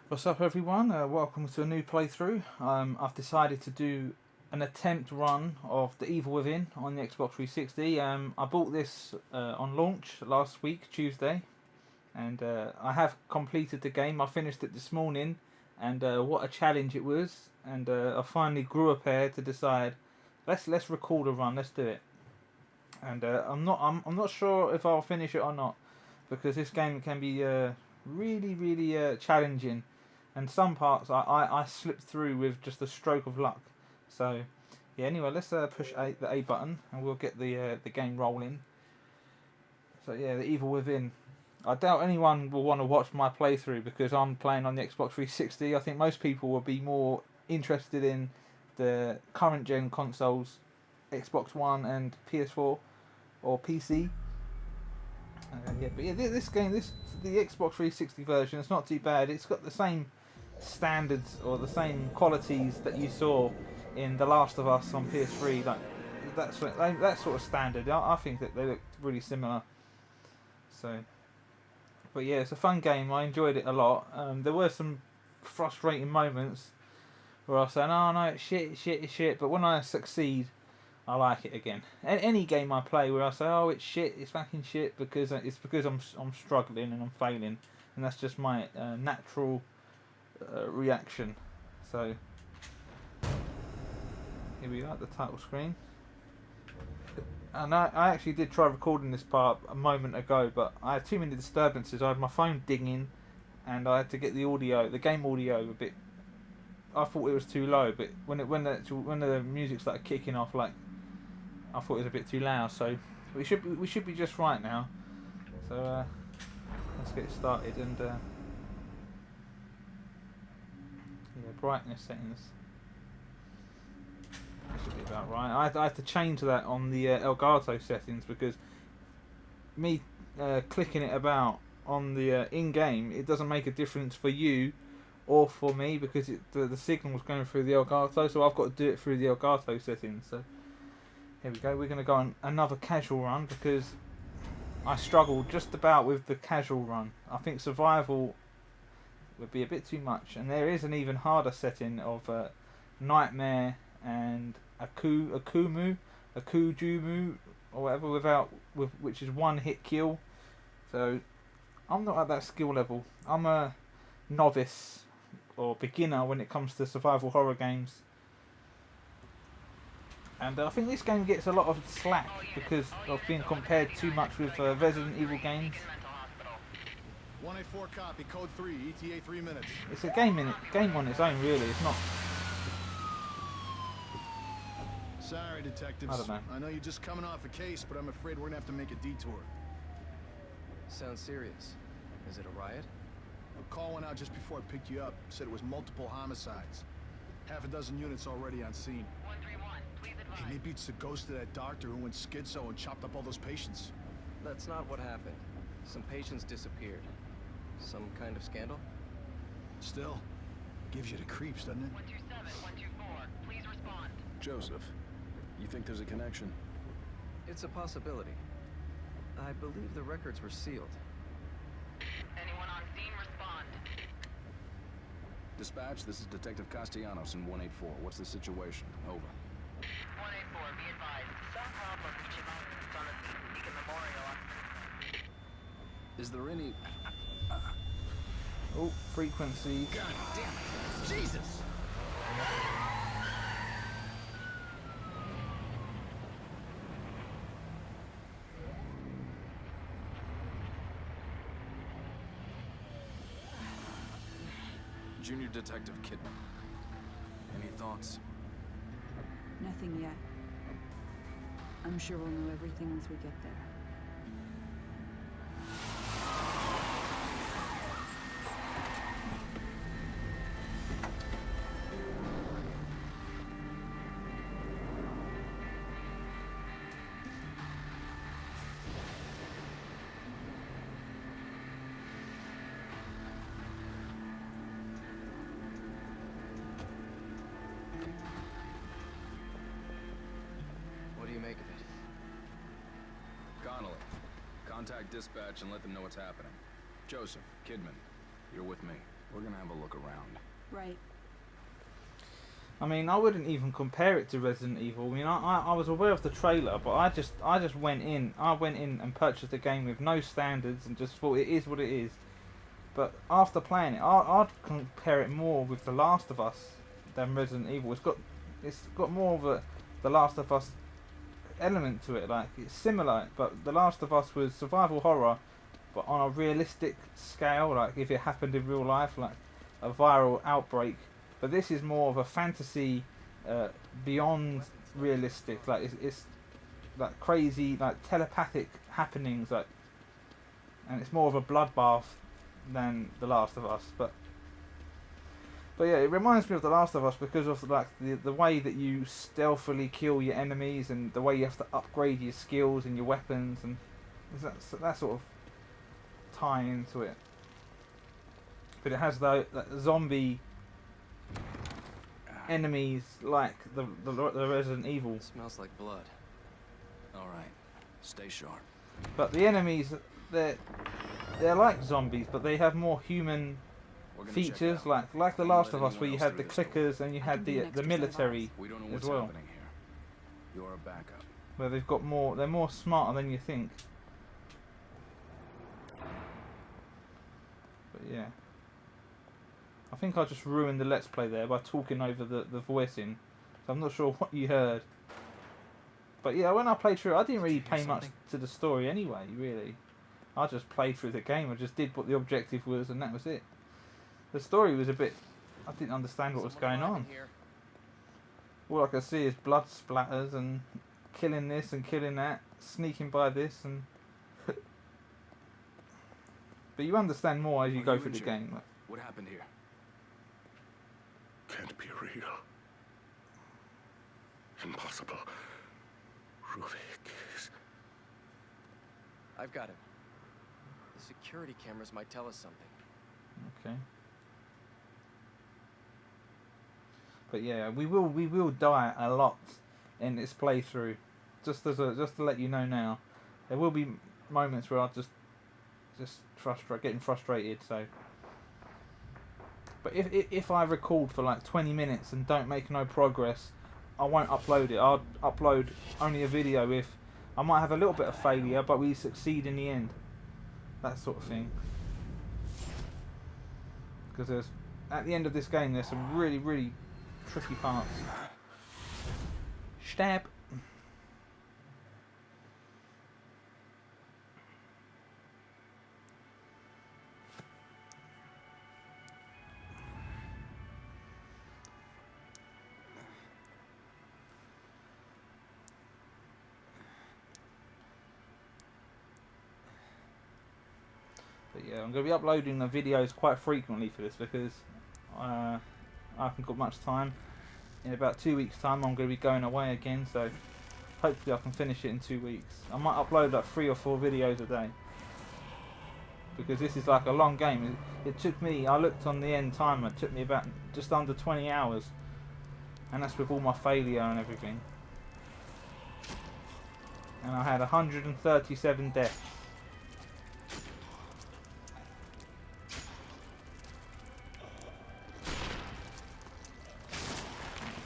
What's up everyone, welcome to a new playthrough. I've decided to do an attempt run of The Evil Within on the Xbox 360. I bought this on launch last week, Tuesday, and I have completed the game. I finished it this morning, and what a challenge it was, and I finally grew a pair to decide, let's record a run, let's do it. And I'm not sure if I'll finish it or not, because this game can be really challenging. And some parts I slipped through with just a stroke of luck. So, yeah. Anyway, let's push the A button and we'll get the game rolling. So yeah, The Evil Within. I doubt anyone will want to watch my playthrough because I'm playing on the Xbox 360. I think most people will be more interested in the current gen consoles, Xbox One and PS4 or PC. But yeah, this game, the Xbox 360 version, it's not too bad. It's got the same standards or the same qualities that you saw in The Last of Us on PS3. Like that sort of standard. I think that they look really similar. So, but yeah, it's a fun game. I enjoyed it a lot. There were some frustrating moments where I was saying, "Oh no, it's shit." But when I succeed, I like it again. Any game I play where I say, "Oh, it's shit, it's fucking shit," because I'm struggling and I'm failing, and that's just my natural reaction. So here we are at the title screen, and I actually did try recording this part a moment ago, but I had too many disturbances. I had my phone dinging, and I had to get the game audio a bit. I thought it was too low, but when the music started kicking off, like, I thought it was a bit too loud. So we should be just right now. So let's get started and. Brightness settings. That should be about right. I had to change that on the Elgato settings because me clicking it about on the in-game, it doesn't make a difference for you or for me because the signal was going through the Elgato, so I've got to do it through the Elgato settings. So here we go. We're going to go on another casual run because I struggled just about with the casual run. I think survival would be a bit too much, and there is an even harder setting of Nightmare and Akujumu or whatever which is one hit kill. So I'm not at that skill level. I'm a novice or beginner when it comes to survival horror games, and I think this game gets a lot of slack because of being compared too much with Resident Evil games. 184 copy, code 3, ETA 3 minutes. It's a game on its own, really. It's not. Sorry, detectives. I don't know. I know you're just coming off a case, but I'm afraid we're gonna have to make a detour. Sounds serious. Is it a riot? A call went out just before I picked you up. Said it was multiple homicides. Half a dozen units already on scene. 131, please advise. Hey, maybe it's the ghost of that doctor who went schizo and chopped up all those patients. That's not what happened. Some patients disappeared. Some kind of scandal? Still, gives you the creeps, doesn't it? 127, 124, please respond. Joseph, you think there's a connection? It's a possibility. I believe the records were sealed. Anyone on scene, respond. Dispatch, this is Detective Castellanos in 184. What's the situation? Over. 184, be advised. Some problem reaching mountains on the Beacon Memorial. Is there any... Oh, frequency. God damn it! Jesus! Junior Detective Kidman. Any thoughts? Nothing yet. I'm sure we'll know everything once we get there. What do you make of it? Connolly, contact dispatch and let them know what's happening. Joseph, Kidman, you're with me. We're gonna have a look around. Right. I mean, I wouldn't even compare it to Resident Evil. I mean, I was aware of the trailer, but I just went in. I went in and purchased the game with no standards and just thought it is what it is. But after playing it, I'd compare it more with The Last of Us than Resident Evil. It's got more of a The Last of Us element to it. Like, it's similar, but The Last of Us was survival horror, but on a realistic scale. Like, if it happened in real life, like a viral outbreak. But this is more of a fantasy, beyond realistic. Like, it's like crazy, like telepathic happenings. Like, and it's more of a bloodbath than The Last of Us. But yeah, it reminds me of The Last of Us because of like the way that you stealthily kill your enemies and the way you have to upgrade your skills and your weapons, and that sort of tie into it. But it has that zombie enemies like the Resident Evil. It smells like blood. All right, stay sharp. But the enemies, they're like zombies, but they have more human We're gonna check it features, out. like The Don't Last let of Us, anyone where you else had the through this door. clickers and you I had can be the an extra set of military eyes. We don't know as what's well, happening here. You're a backup. where they've got more. They're more smarter than you think. But yeah, I think I just ruined the Let's Play there by talking over the voicing, so I'm not sure what you heard. But yeah, when I played through, I didn't really pay much to the story anyway. Really, I just played through the game. I just did what the objective was, and that was it. The story was a bit. I didn't understand what was going on. All I could see is blood splatters and killing this and killing that, sneaking by this and. But you understand more as you Are go you through the injured? game. Like, What happened here? Can't be real. Impossible. Ruvik is... I've got him. The security cameras might tell us something. okay. But yeah, we will die a lot in this playthrough. Just to let you know now, there will be moments where I'll just getting frustrated. So, but if I record for like 20 minutes and don't make no progress, I won't upload it. I'll upload only a video if I might have a little bit of failure, but we succeed in the end. That sort of thing. Because at the end of this game, there's some really tricky parts. Stab. But yeah, I'm going to be uploading the videos quite frequently for this because I haven't got much time. In about 2 weeks' time, I'm going to be going away again, so hopefully I can finish it in 2 weeks. I might upload like 3 or 4 videos a day because this is like a long game. It took me, I looked on the end timer, it took me about just under 20 hours, and that's with all my failure and everything. And I had 137 deaths.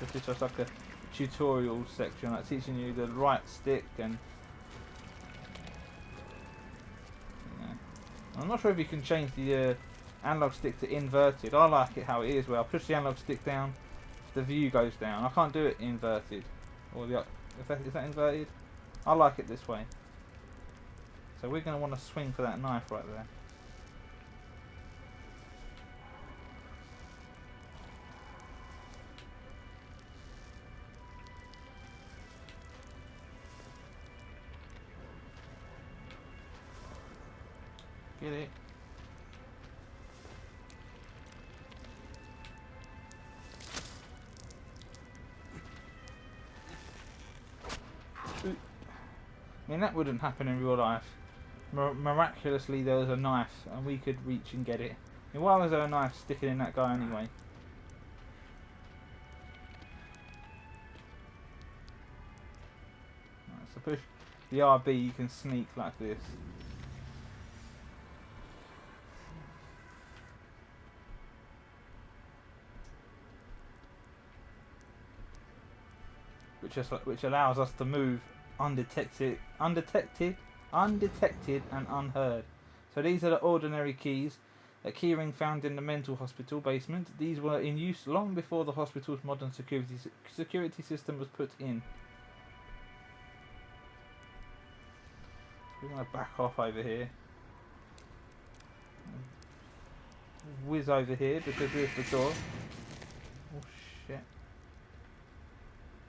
This is just like a tutorial section, like teaching you the right stick and. Yeah. I'm not sure if you can change the analog stick to inverted. I like it how it is, where I push the analog stick down, the view goes down. I can't do it inverted, or is that inverted? I like it this way. So we're going to want to swing for that knife right there. Get it. I mean, that wouldn't happen in real life. Miraculously, there was a knife and we could reach and get it. I mean, why was there a knife sticking in that guy anyway? Right, so push the RB, you can sneak like this. which allows us to move undetected and unheard. So these are the ordinary keys. A keyring found in the mental hospital basement. These were in use long before the hospital's modern security system was put in. We're going to back off over here. Whiz over here because there's the door. Oh shit.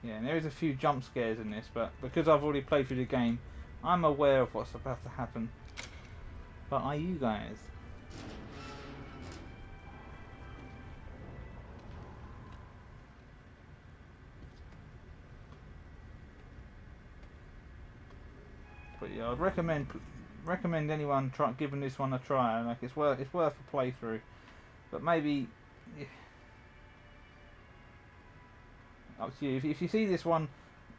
Yeah, and there is a few jump scares in this, but because I've already played through the game, I'm aware of what's about to happen. But are you guys? But yeah, I'd recommend anyone giving this one a try. Like it's worth a playthrough. But maybe up to you. If you see this one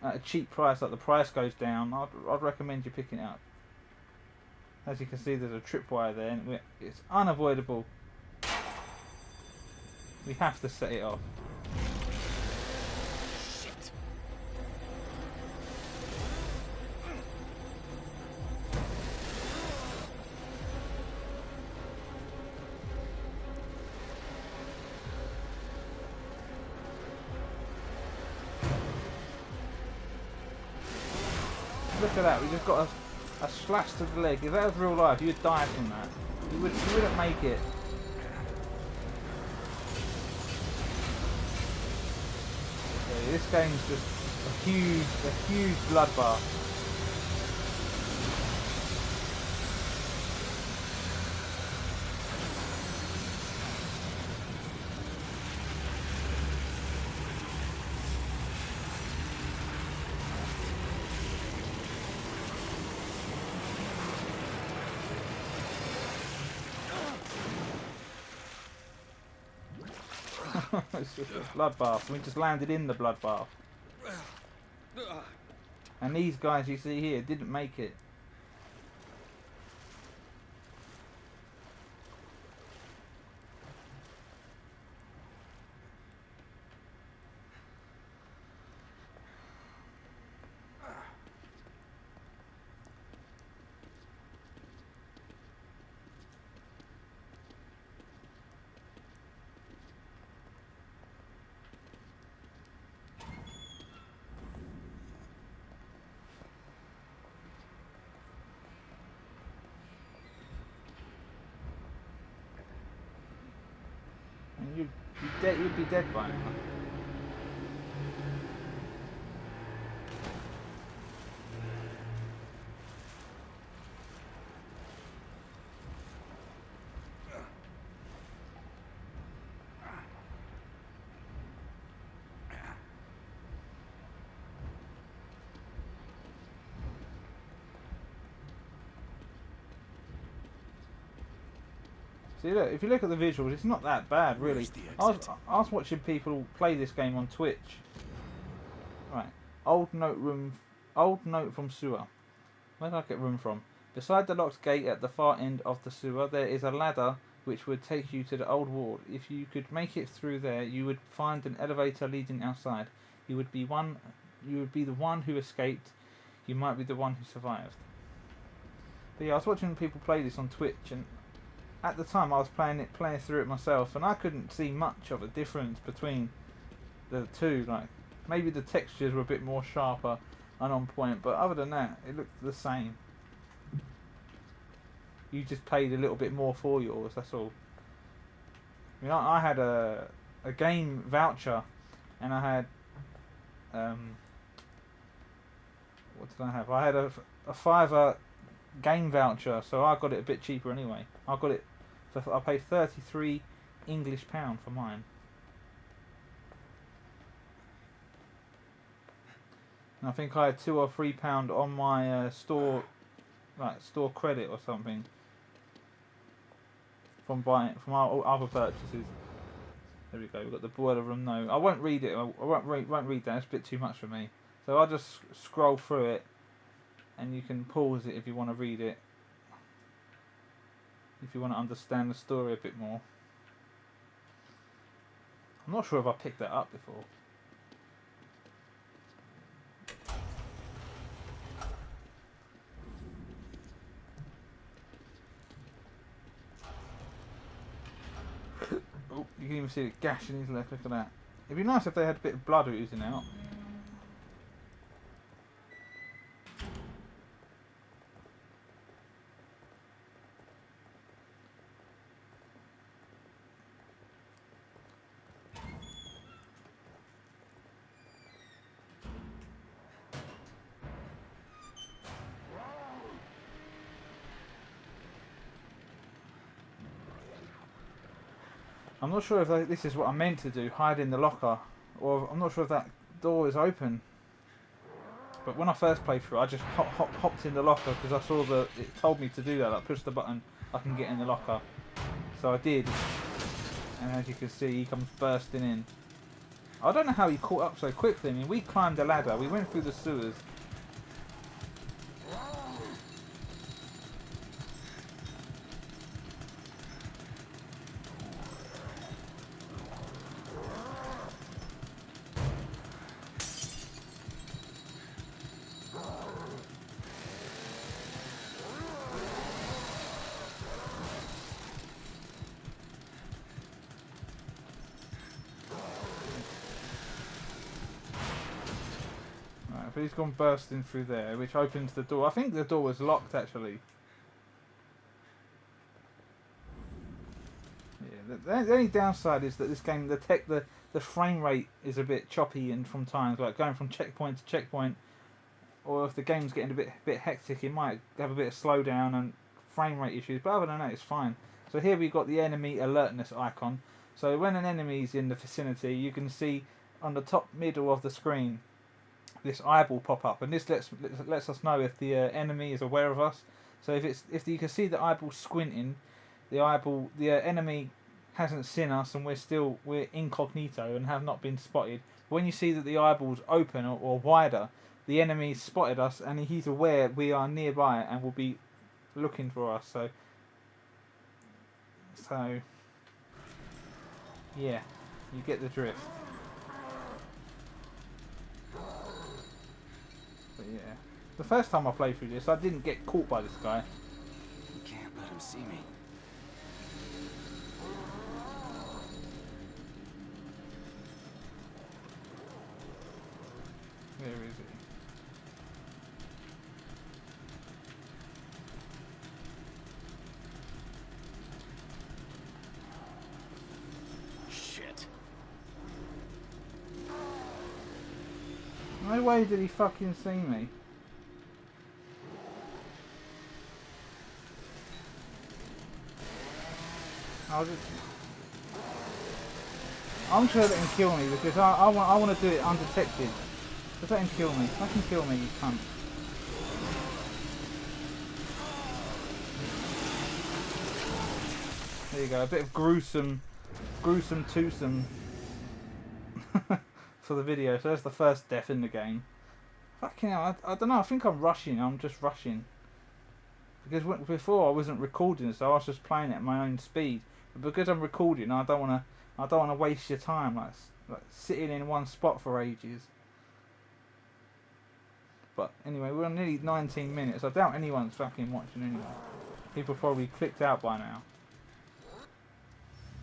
at a cheap price, like the price goes down, I'd recommend you picking it up. As you can see, there's a tripwire there, and it's unavoidable. We have to set it off. Look at that, we just got a slash to the leg. If that was real life, you'd die from that. You wouldn't make it. Okay, this game's just a huge bloodbath. It's just a bloodbath. We just landed in the bloodbath. And these guys you see here didn't make it. And you'd be dead by now. See, look, if you look at the visuals, it's not that bad, really. I was watching people play this game on Twitch. Right, old note from sewer. Where did I get room from? Beside the locked gate at the far end of the sewer, there is a ladder which would take you to the old ward. If you could make it through there, you would find an elevator leading outside. You would be the one who escaped. You might be the one who survived. But yeah, I was watching people play this on Twitch, and at the time I was playing through it myself, and I couldn't see much of a difference between the two. Like, maybe the textures were a bit more sharper and on point, but other than that, it looked the same. You just paid a little bit more for yours, that's all. I mean, I had a game voucher, and I had what did I have? I had a £5 game voucher, so I got it a bit cheaper anyway. I paid £33 English for mine. And I think I had £2 or £3 on my store credit or something from our other purchases. There we go. We've got the boiler room. No, I won't read it. I won't read that. It's a bit too much for me. So I'll just scroll through it, and you can pause it if you want to read it. If you want to understand the story a bit more. I'm not sure if I picked that up before. You can even see it gash in his leg. Look at that. It'd be nice if they had a bit of blood oozing out. I'm not sure if this is what I meant to do, hide in the locker, or I'm not sure if that door is open. But when I first played through, I just hopped in the locker because I saw it told me to do that. I pushed the button, I can get in the locker. So I did, and as you can see, he comes bursting in. I don't know how he caught up so quickly. I mean, we climbed a ladder, we went through the sewers. But he's gone bursting through there, which opens the door. I think the door was locked, actually. Yeah, the only downside is that this game, the frame rate is a bit choppy, and from times, like going from checkpoint to checkpoint, or if the game's getting a bit hectic, it might have a bit of slowdown and frame rate issues. But other than that, it's fine. So here we've got the enemy alertness icon. So when an enemy's in the vicinity, you can see on the top middle of the screen this eyeball pop up, and this lets us know if the enemy is aware of us. So if you can see the eyeball squinting, the enemy hasn't seen us, and we're incognito and have not been spotted. When you see that the eyeball's open or wider, the enemy's spotted us, and he's aware we are nearby and will be looking for us. So yeah, you get the drift. But yeah, the first time I played through this, I didn't get caught by this guy. You can't let him see me. Where is he? Shit. No way did he fucking see me. I'm sure let him kill me because I want to do it undetected. Just let him kill me. Let him kill me, you cunt. There you go, a bit of gruesome twosome for the video. So that's the first death in the game. Fucking hell, I don't know, I think I'm rushing. I'm just rushing. Because before I wasn't recording, so I was just playing it at my own speed. But because I'm recording, I don't wanna waste your time, like sitting in one spot for ages. But anyway, we're on nearly 19 minutes. I doubt anyone's fucking watching anyway. People probably clicked out by now.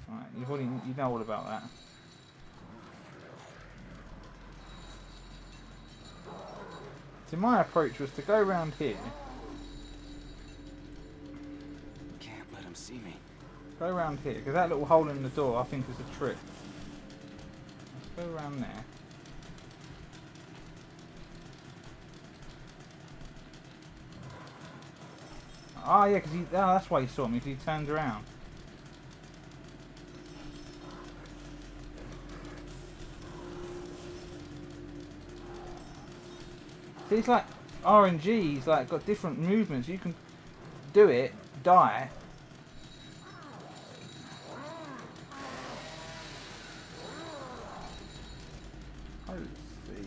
Right, you know all about that. So my approach was to go around here. Can't let him see me. Go around here, because that little hole in the door I think is a trick. Let's go around there. Oh yeah, because that's why he saw me, because he turned around. See, it's like RNG, he's like got different movements. You can do it, die. Let's see.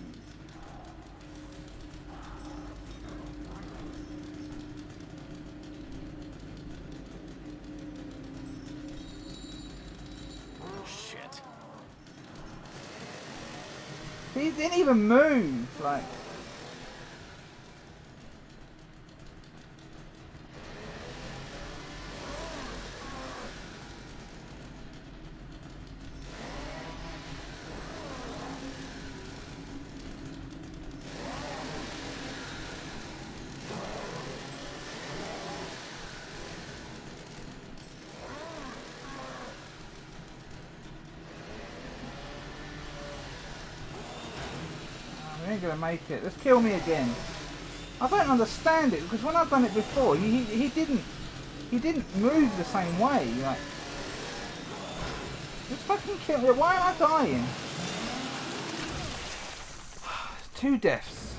Shit. He didn't even move, like. gonna make it. Let's kill me again. I don't understand it because when I've done it before, he didn't move the same way. Like, just fucking kill me. Why am I dying? 2 deaths.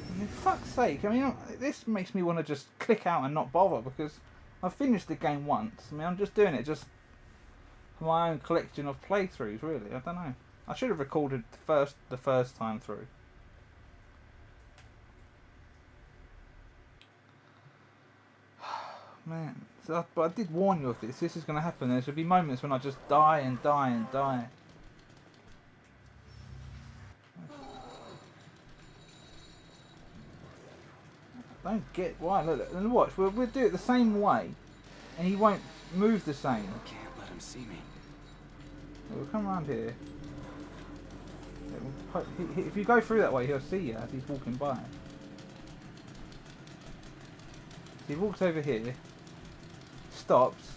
I mean, fuck's sake. I mean, this makes me want to just click out and not bother because I've finished the game once. I mean, I'm just doing it just for my own collection of playthroughs, really. I don't know. I should have recorded the first time through. Man, but I did warn you of this. This is going to happen. There should be moments when I just die and die and die. I don't get why. Look, and watch. We'll do it the same way, and he won't move the same. I can't let him see me. We'll come around here. If you go through that way, he'll see you as he's walking by. He walks over here, stops.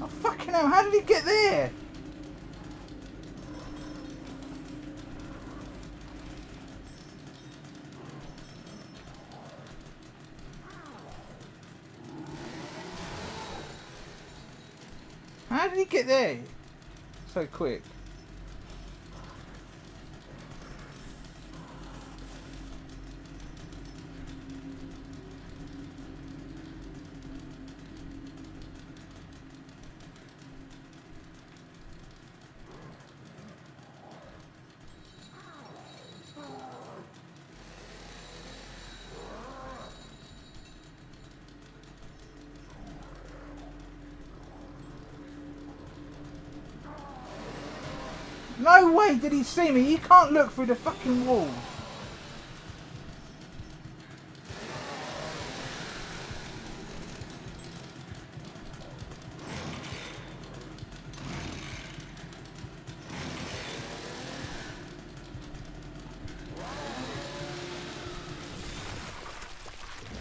Oh, fucking hell, how did he get there? How did he get there so quick? No way did he see me. He can't look through the fucking wall.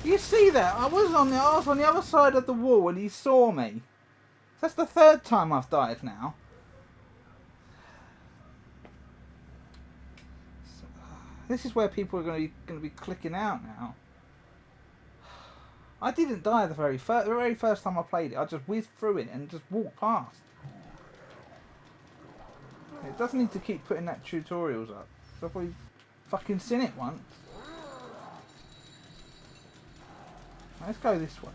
You see that? I was on the other side of the wall and he saw me. That's the 3rd time I've died now. This is where people are going to be clicking out now. I didn't die the very first time I played it. I just whizzed through it and just walked past. It doesn't need to keep putting that tutorials up. So I've already fucking seen it once. Let's go this way.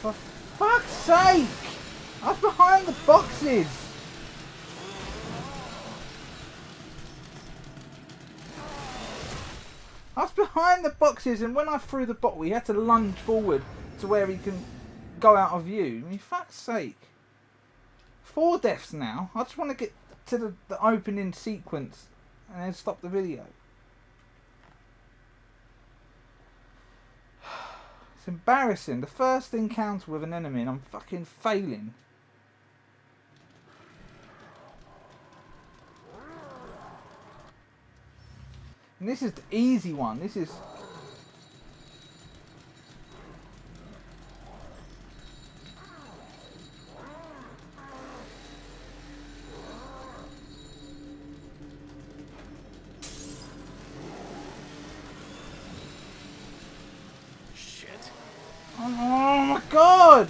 For fuck's sake! I was behind the boxes! I was behind the boxes and when I threw the bottle he had to lunge forward to where he can go out of view. I mean, fuck's sake. 4 deaths now. I just want to get to the opening sequence and then stop the video. It's embarrassing. The first encounter with an enemy and I'm fucking failing. And this is the easy one. This is... Oh my god!